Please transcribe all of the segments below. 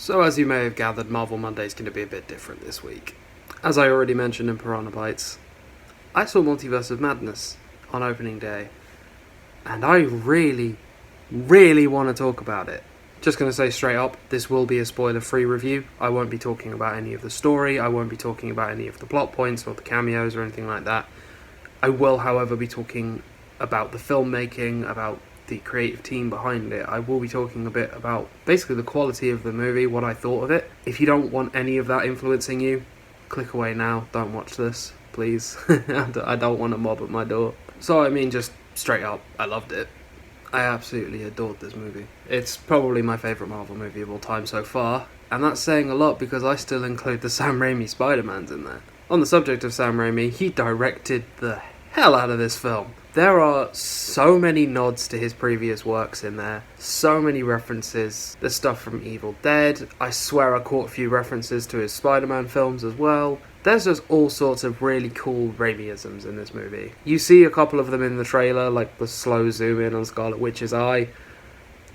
So as you may have gathered, Marvel Monday is going to be a bit different this week. As I already mentioned in Piranha Bytes, I saw Multiverse of Madness on opening day, and I really want to talk about it. Just going to say straight up, this will be a spoiler-free review. I won't be talking about any of the story, I won't be talking about any of the plot points or the cameos or anything like that. I will, however, be talking about the filmmaking, about the creative team behind it. I will be talking a bit about basically the quality of the movie, what I thought of it. If you don't want any of that influencing you, click away now, don't watch this, please. I don't want a mob at my door. So I mean, just straight up, I loved it. I absolutely adored this movie. It's probably my favourite Marvel movie of all time so far, and that's saying a lot because I still include the Sam Raimi Spider-Mans in there. On the subject of Sam Raimi, he directed the hell out of this film. There are so many nods to his previous works in there, so many references. There's stuff from Evil Dead, I swear I caught a few references to his Spider-Man films as well. There's just all sorts of really cool Raimi-isms in this movie. You see a couple of them in the trailer, like the slow zoom in on Scarlet Witch's eye.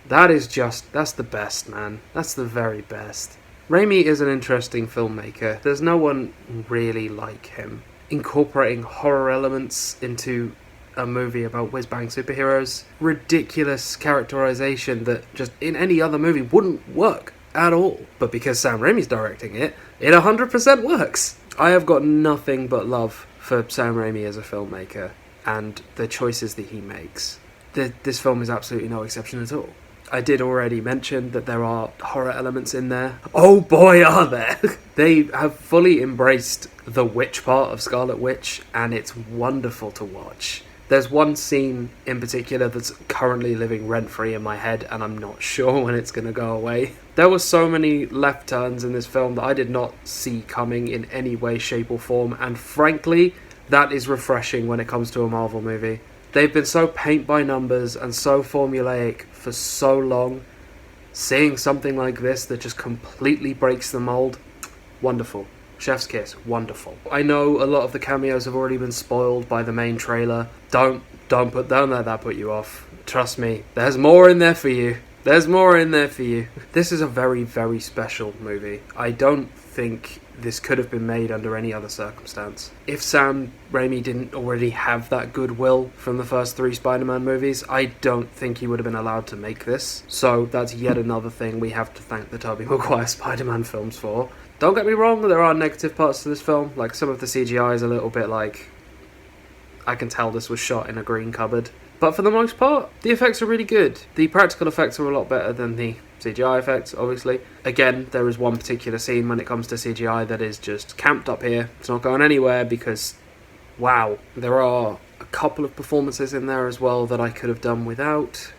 That's the best, man. That's the very best. Raimi is an interesting filmmaker. There's no one really like him. Incorporating horror elements into a movie about whiz-bang superheroes, ridiculous characterization that just in any other movie wouldn't work at all. But because Sam Raimi's directing it, it 100% works. I have got nothing but love for Sam Raimi as a filmmaker and the choices that he makes. This film is absolutely no exception at all. I did already mention that there are horror elements in there. Oh boy, are there! They have fully embraced the witch part of Scarlet Witch, and it's wonderful to watch. There's one scene in particular that's currently living rent-free in my head, and I'm not sure when it's going to go away. There were so many left turns in this film that I did not see coming in any way, shape or form, and frankly, that is refreshing when it comes to a Marvel movie. They've been so paint by numbers and so formulaic for so long. Seeing something like this that just completely breaks the mold, wonderful. Chef's kiss, wonderful. I know a lot of the cameos have already been spoiled by the main trailer. Don't let that put you off. Trust me, there's more in there for you. There's more in there for you. This is a very, very special movie. I don't think this could have been made under any other circumstance. If Sam Raimi didn't already have that goodwill from the first 3 Spider-Man movies, I don't think he would have been allowed to make this. So that's yet another thing we have to thank the Tobey Maguire Spider-Man films for. Don't get me wrong, there are negative parts to this film. Like, some of the CGI is a little bit like, I can tell this was shot in a green cupboard. But for the most part, the effects are really good. The practical effects are a lot better than the CGI effects, obviously. Again, there is one particular scene when it comes to CGI that is just camped up here. It's not going anywhere because, wow. There are a couple of performances in there as well that I could have done without.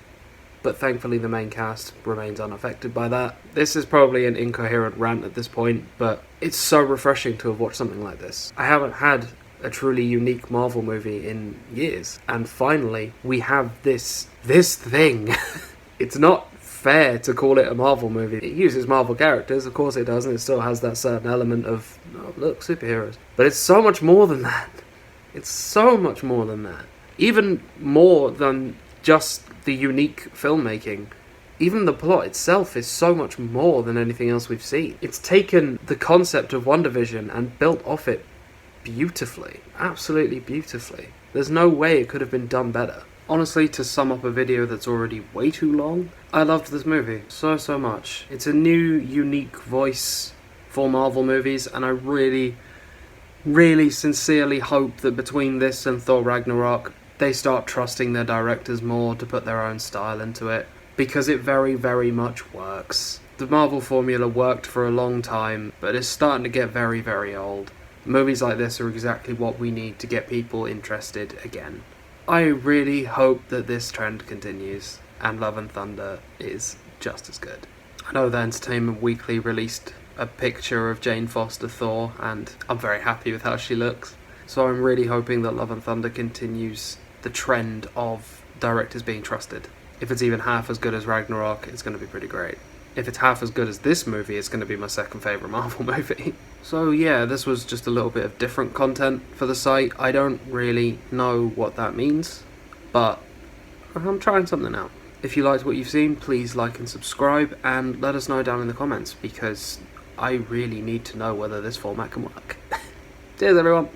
But thankfully the main cast remains unaffected by that. This is probably an incoherent rant at this point, but it's so refreshing to have watched something like this. I haven't had a truly unique Marvel movie in years, and finally we have this thing. It's not fair to call it a Marvel movie. It uses Marvel characters, of course it does, and it still has that certain element of, oh look, superheroes. But it's so much more than that. It's so much more than that. Even more than just the unique filmmaking. Even the plot itself is so much more than anything else we've seen. It's taken the concept of WandaVision and built off it beautifully. Absolutely beautifully. There's no way it could have been done better. Honestly, to sum up a video that's already way too long, I loved this movie so much. It's a new, unique voice for Marvel movies, and I really sincerely hope that between this and Thor Ragnarok, they start trusting their directors more to put their own style into it, because it very, very much works. The Marvel formula worked for a long time, but it's starting to get very, very old. Movies like this are exactly what we need to get people interested again. I really hope that this trend continues, and Love and Thunder is just as good. I know the Entertainment Weekly released a picture of Jane Foster Thor, and I'm very happy with how she looks. So I'm really hoping that Love and Thunder continues the trend of directors being trusted. If it's even half as good as Ragnarok, it's going to be pretty great. If it's half as good as this movie, it's going to be my second favourite Marvel movie. So yeah, this was just a little bit of different content for the site. I don't really know what that means, but I'm trying something out. If you liked what you've seen, please like and subscribe, and let us know down in the comments, because I really need to know whether this format can work. Cheers, everyone!